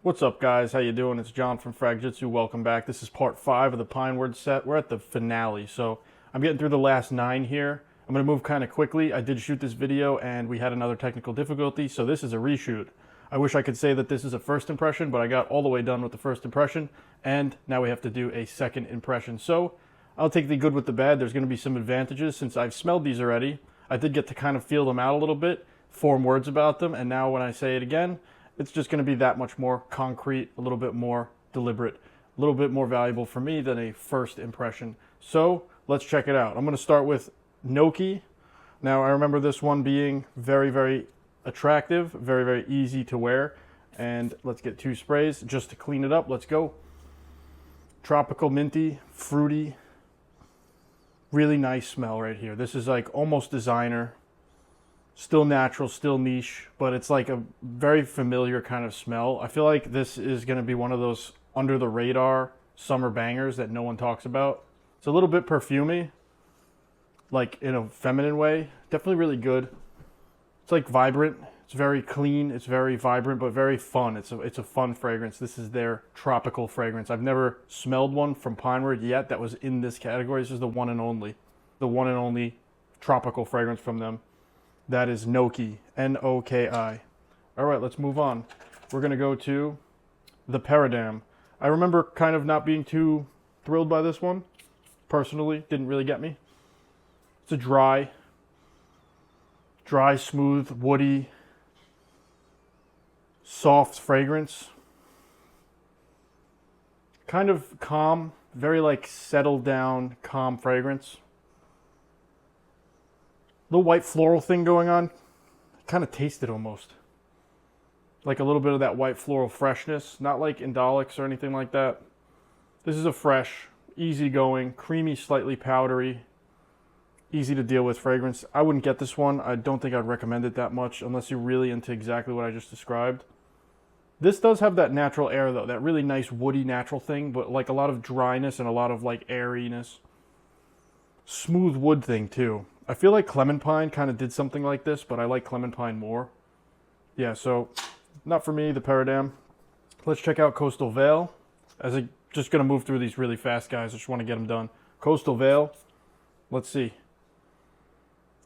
What's up, guys? How you doing? It's John from Frag-Jitsu. Welcome back. This is part 5 of the Pineward set. We're at the finale, so I'm getting through the last 9 here. I'm going to move kind of quickly. I did shoot this video, and we had another technical difficulty, so this is a reshoot. I wish I could say that this is a first impression, but I got all the way done with the first impression, and now we have to do a second impression. So I'll take the good with the bad. There's going to be some advantages since I've smelled these already. I did get to kind of feel them out a little bit, form words about them, and now when I say it again, it's just going to be that much more concrete, a little bit more deliberate, a little bit more valuable for me than a first impression. So let's check it out. I'm going to start with Noki. Now I remember this one being very, very attractive, very, very easy to wear. And let's get 2 sprays just to clean it up. Let's go. Tropical, minty, fruity, really nice smell right here. This is like almost designer. Still natural, still niche, but it's like a very familiar kind of smell. I feel like this is going to be one of those under the radar summer bangers that no one talks about. It's a little bit perfumey, like in a feminine way. Definitely really good. It's like vibrant. It's very clean. It's very vibrant, but very fun. It's a fun fragrance. This is their tropical fragrance. I've never smelled one from Pineward yet that was in this category. This is the one and only tropical fragrance from them. That is Noki, N-O-K-I. All right, let's move on. We're going to go to the Paradam. I remember kind of not being too thrilled by this one. Personally, didn't really get me. It's a dry, smooth, woody, soft fragrance. Kind of calm, very like settled down, calm fragrance. Little white floral thing going on. Kind of taste it almost. Like a little bit of that white floral freshness. Not like Indolix or anything like that. This is a fresh, easygoing, creamy, slightly powdery, easy to deal with fragrance. I wouldn't get this one. I don't think I'd recommend it that much unless you're really into exactly what I just described. This does have that natural air though. That really nice woody natural thing, but like a lot of dryness and a lot of like airiness. Smooth wood thing too. I feel like Clementine kind of did something like this, but I like Clementine more. Yeah, so not for me, the Paradam. Let's check out Coastal Vale. I'm just going to move through these really fast, guys. I just want to get them done. Coastal Vale. Let's see.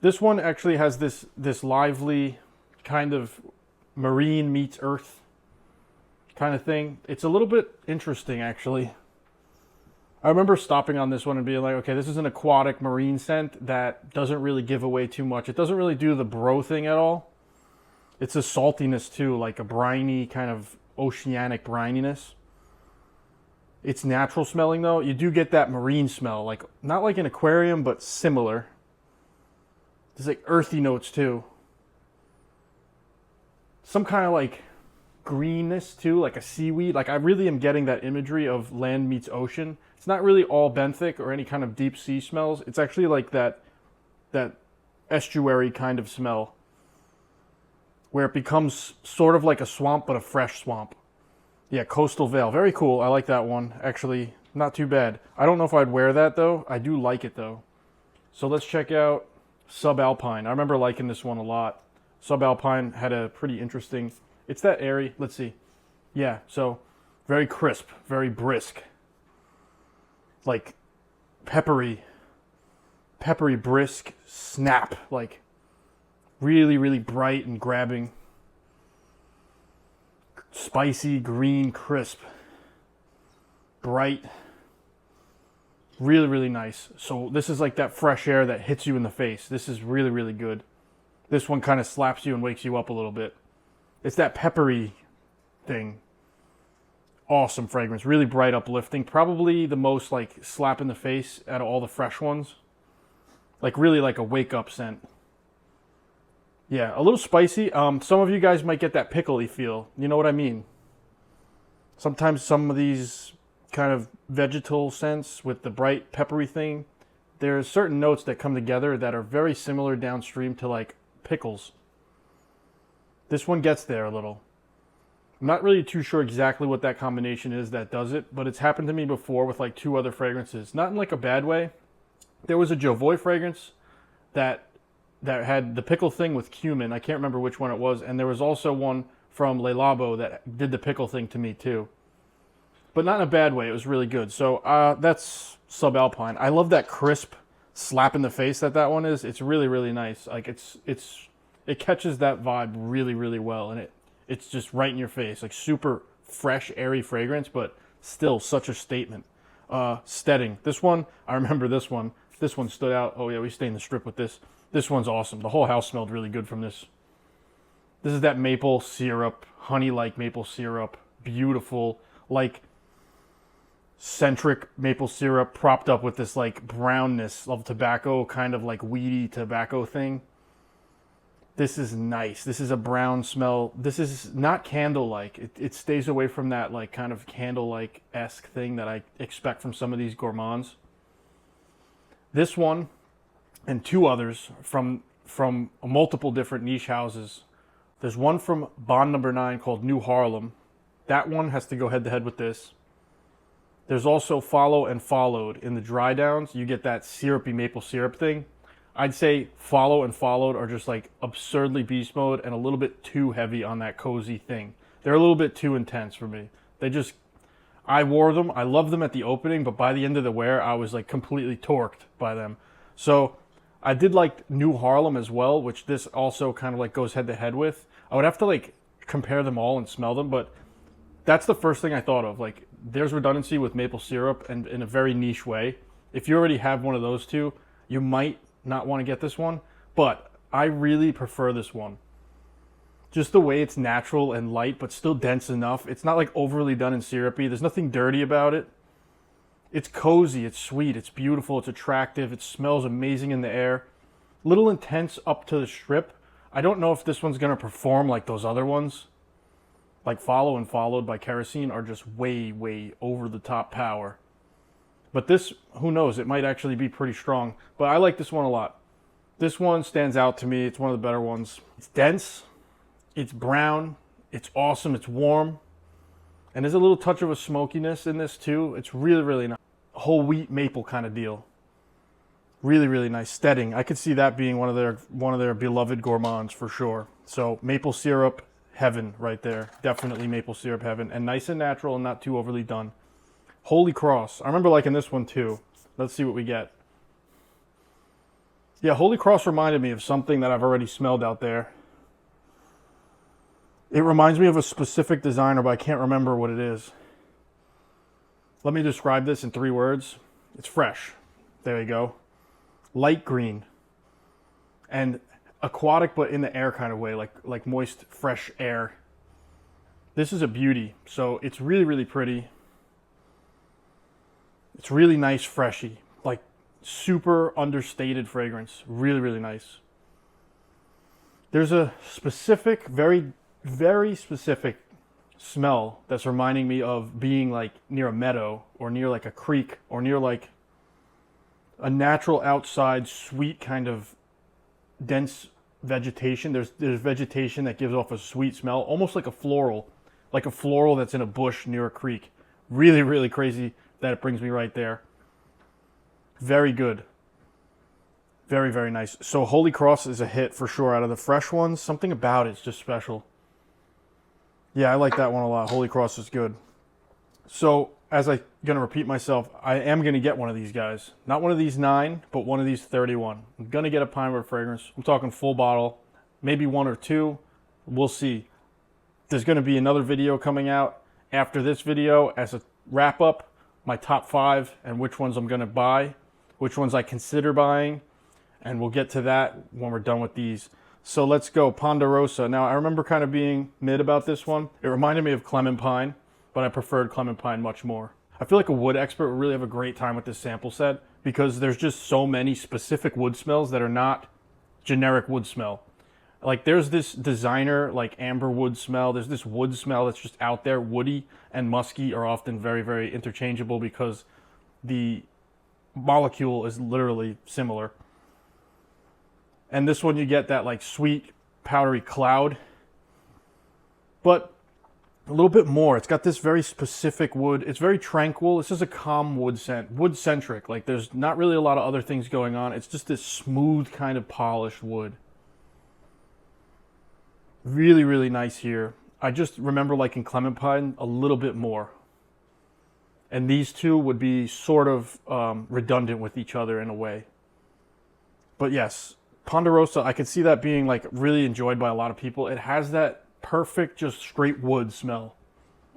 This one actually has this lively kind of marine meets earth kind of thing. It's a little bit interesting, actually. I remember stopping on this one and being like, okay, this is an aquatic marine scent that doesn't really give away too much. It doesn't really do the bro thing at all. It's a saltiness too, like a briny kind of oceanic brininess. It's natural smelling though. You do get that marine smell, like not like an aquarium, but similar. There's like earthy notes too. Some kind of like greenness too, like a seaweed. Like I really am getting that imagery of land meets ocean. It's not really all benthic or any kind of deep sea smells. It's actually like that estuary kind of smell where it becomes sort of like a swamp, but a fresh swamp. Yeah, Coastal Vale. Very cool. I like that one. Actually, not too bad. I don't know if I'd wear that though. I do like it though. So let's check out Subalpine. I remember liking this one a lot. Subalpine had a pretty interesting... It's that airy. Let's see. Yeah, so very crisp, very brisk. Like peppery, brisk, snap. Like really, really bright and grabbing. Spicy, green, crisp. Bright. Really, really nice. So this is like that fresh air that hits you in the face. This is really, really good. This one kind of slaps you and wakes you up a little bit. It's that peppery thing. Awesome fragrance. Really bright, uplifting. Probably the most like slap in the face out of all the fresh ones. Like really like a wake up scent. Yeah, a little spicy. Some of you guys might get that pickly feel. You know what I mean? Sometimes some of these kind of vegetal scents with the bright peppery thing, there's certain notes that come together that are very similar downstream to like pickles. This one gets there a little. I'm not really too sure exactly what that combination is that does it, but it's happened to me before with like 2 other fragrances. Not in like a bad way. There was a Jovoy fragrance that had the pickle thing with cumin. I can't remember which one it was. And there was also one from Le Labo that did the pickle thing to me too. But not in a bad way. It was really good. So that's Subalpine. I love that crisp slap in the face that one is. It's really, really nice. Like it catches that vibe really, really well, and it's just right in your face. Like super fresh, airy fragrance, but still such a statement. Steading. This one, I remember this one. This one stood out. Oh yeah, we stay in the strip with this. This one's awesome. The whole house smelled really good from this. This is that maple syrup, honey-like maple syrup. Beautiful, like centric maple syrup propped up with this like brownness of tobacco, kind of like weedy tobacco thing. This is nice. This is a brown smell. This is not candle-like. It stays away from that like kind of candle-like-esque thing that I expect from some of these gourmands. This one and two others from multiple different niche houses. There's one from Bond Number 9 called New Harlem. That one has to go head-to-head with this. There's also Follow and Followed. In the dry downs, you get that syrupy maple syrup thing. I'd say Follow and Followed are just like absurdly beast mode and a little bit too heavy on that cozy thing. They're a little bit too intense for me. I wore them. I loved them at the opening, but by the end of the wear, I was like completely torqued by them. So I did like New Harlem as well, which this also kind of like goes head to head with. I would have to like compare them all and smell them, but that's the first thing I thought of. Like there's redundancy with maple syrup and in a very niche way. If you already have one of those two, you might not want to get this one, but I really prefer this one. Just the way it's natural and light, but still dense enough. It's not like overly done and syrupy. There's nothing dirty about it. It's cozy, it's sweet, it's beautiful, it's attractive, it smells amazing in the air. Little intense up to the strip. I don't know if this one's gonna perform like those other ones. Like Follow and Followed by Kerosene are just way, way over the top power. But this, who knows, it might actually be pretty strong. But I like this one a lot. This one stands out to me. It's one of the better ones. It's dense, it's brown, it's awesome, it's warm. And there's a little touch of a smokiness in this too. It's really, really nice. Whole wheat maple kind of deal. Really, really nice. Steading. I could see that being one of their beloved gourmands for sure. So maple syrup heaven right there. Definitely maple syrup heaven. And nice and natural and not too overly done. Holy Cross. I remember liking this one too. Let's see what we get. Yeah, Holy Cross reminded me of something that I've already smelled out there. It reminds me of a specific designer, but I can't remember what it is. Let me describe this in 3 words. It's fresh. There you go. Light green. And aquatic, but in the air kind of way, like moist, fresh air. This is a beauty. So it's really, really pretty. It's really nice, freshy, like super understated fragrance. Really, really nice. There's a specific, very, very specific smell that's reminding me of being like near a meadow or near like a creek or near like a natural outside sweet kind of dense vegetation. There's vegetation that gives off a sweet smell, almost like a floral that's in a bush near a creek. Really, really crazy that it brings me right there. Very good. Very, very nice. So Holy Cross is a hit for sure. Out of the fresh ones, something about it's just special. Yeah, I like that one a lot. Holy Cross is good. So as I'm going to repeat myself, I am going to get one of these guys. Not one of these 9, but one of these 31. I'm going to get a Pineward fragrance. I'm talking full bottle, maybe 1 or 2. We'll see. There's going to be another video coming out after this video as a wrap up. My top 5 and which ones I'm going to buy, which ones I consider buying, and we'll get to that when we're done with these. So let's go. Ponderosa. Now, I remember kind of being mid about this one. It reminded me of Clementine, but I preferred Clementine much more. I feel like a wood expert would really have a great time with this sample set because there's just so many specific wood smells that are not generic wood smell. Like there's this designer like amber wood smell. There's this wood smell that's just out there. Woody and musky are often very, very interchangeable because the molecule is literally similar. And this one you get that like sweet powdery cloud, but a little bit more. It's got this very specific wood. It's very tranquil. This is a calm wood scent, wood centric. Like there's not really a lot of other things going on. It's just this smooth kind of polished wood. Really, really nice here. I just remember liking Clementine a little bit more. And these two would be sort of redundant with each other in a way. But yes, Ponderosa, I could see that being like really enjoyed by a lot of people. It has that perfect, just straight wood smell.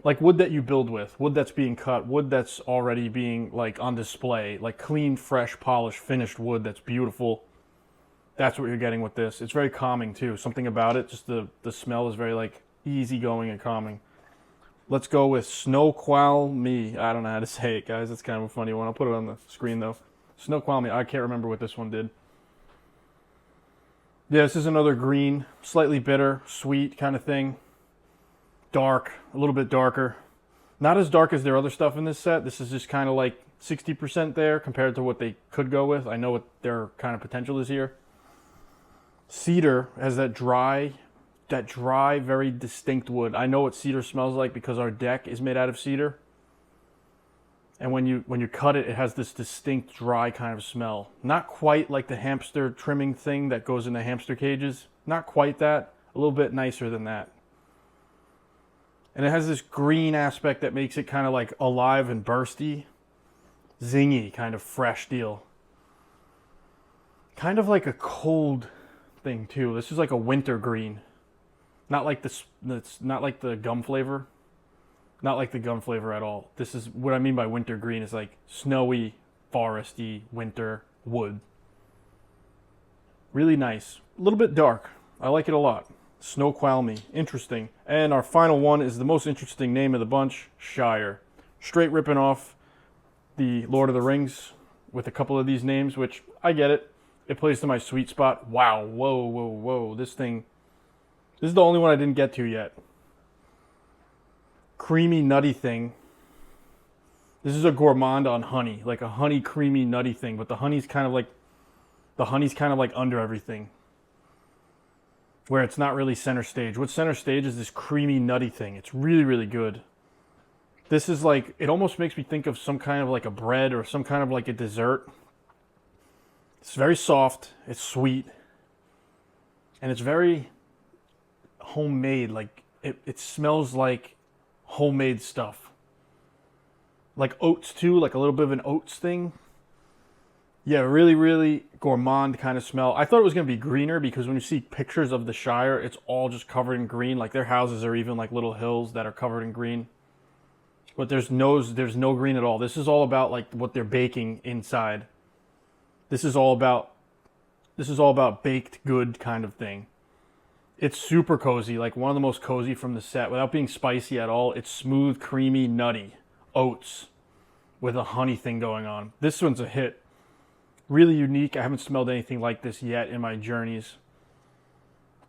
Like wood that you build with, wood that's being cut, wood that's already being like on display, like clean, fresh, polished, finished wood that's beautiful. That's what you're getting with this. It's very calming too. Something about it, just the smell is very like easygoing and calming. Let's go with Snoqualmie. I don't know how to say it, guys. It's kind of a funny one. I'll put it on the screen though. Snoqualmie. I can't remember what this one did. Yeah, this is another green, slightly bitter, sweet kind of thing. Dark, a little bit darker. Not as dark as their other stuff in this set. This is just kind of like 60% there compared to what they could go with. I know what their kind of potential is here. Cedar has that dry, very distinct wood. I know what cedar smells like because our deck is made out of cedar. And when you cut it, it has this distinct dry kind of smell. Not quite like the hamster trimming thing that goes in the hamster cages. Not quite that. A little bit nicer than that. And it has this green aspect that makes it kind of like alive and bursty. Zingy, kind of fresh deal. Kind of like a cold thing too. This is like a winter green. Not like this. It's not like the gum flavor. Not like the gum flavor at all. This is what I mean by winter green. Is like snowy, foresty, winter wood. Really nice. A little bit dark. I like it a lot. Snoqualmie. Interesting. And our final one is the most interesting name of the bunch, Shire. Straight ripping off the Lord of the Rings with a couple of these names, which I get it. It plays to my sweet spot. Wow. Whoa, whoa, whoa. This is the only one I didn't get to yet. Creamy, nutty thing. This is a gourmand on honey. Like a honey, creamy, nutty thing. But the honey's kind of like under everything. Where it's not really center stage. What's center stage is this creamy, nutty thing. It's really, really good. This is like, it almost makes me think of some kind of like a bread or some kind of like a dessert. It's very soft. It's sweet. And it's very homemade. Like, it smells like homemade stuff. Like oats too, like a little bit of an oats thing. Yeah, really, really gourmand kind of smell. I thought it was going to be greener because when you see pictures of the Shire, it's all just covered in green. Like their houses are even like little hills that are covered in green. But there's no green at all. This is all about like what they're baking inside. This is all about baked good kind of thing. It's super cozy, like one of the most cozy from the set without being spicy at all. It's smooth, creamy, nutty oats with a honey thing going on. This one's a hit. Really unique. I haven't smelled anything like this yet in my journeys.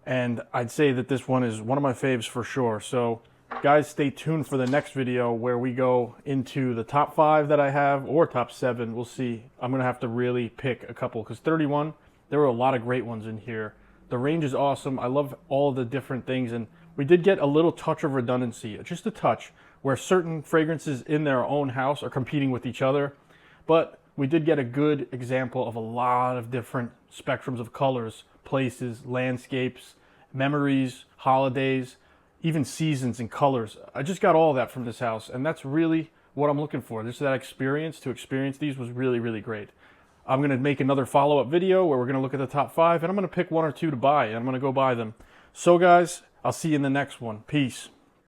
And I'd say that this one is one of my faves for sure. So guys, stay tuned for the next video where we go into the top 5 that I have, or top 7. We'll see. I'm going to have to really pick a couple because 31, there were a lot of great ones in here. The range is awesome. I love all the different things. And we did get a little touch of redundancy, just a touch, where certain fragrances in their own house are competing with each other. But we did get a good example of a lot of different spectrums of colors, places, landscapes, memories, holidays, even seasons and colors. I just got all of that from this house, and that's really what I'm looking for. Just that experience, to experience these was really, really great. I'm going to make another follow-up video where we're going to look at the top 5, and I'm going to pick 1 or 2 to buy, and I'm going to go buy them. So guys, I'll see you in the next one. Peace.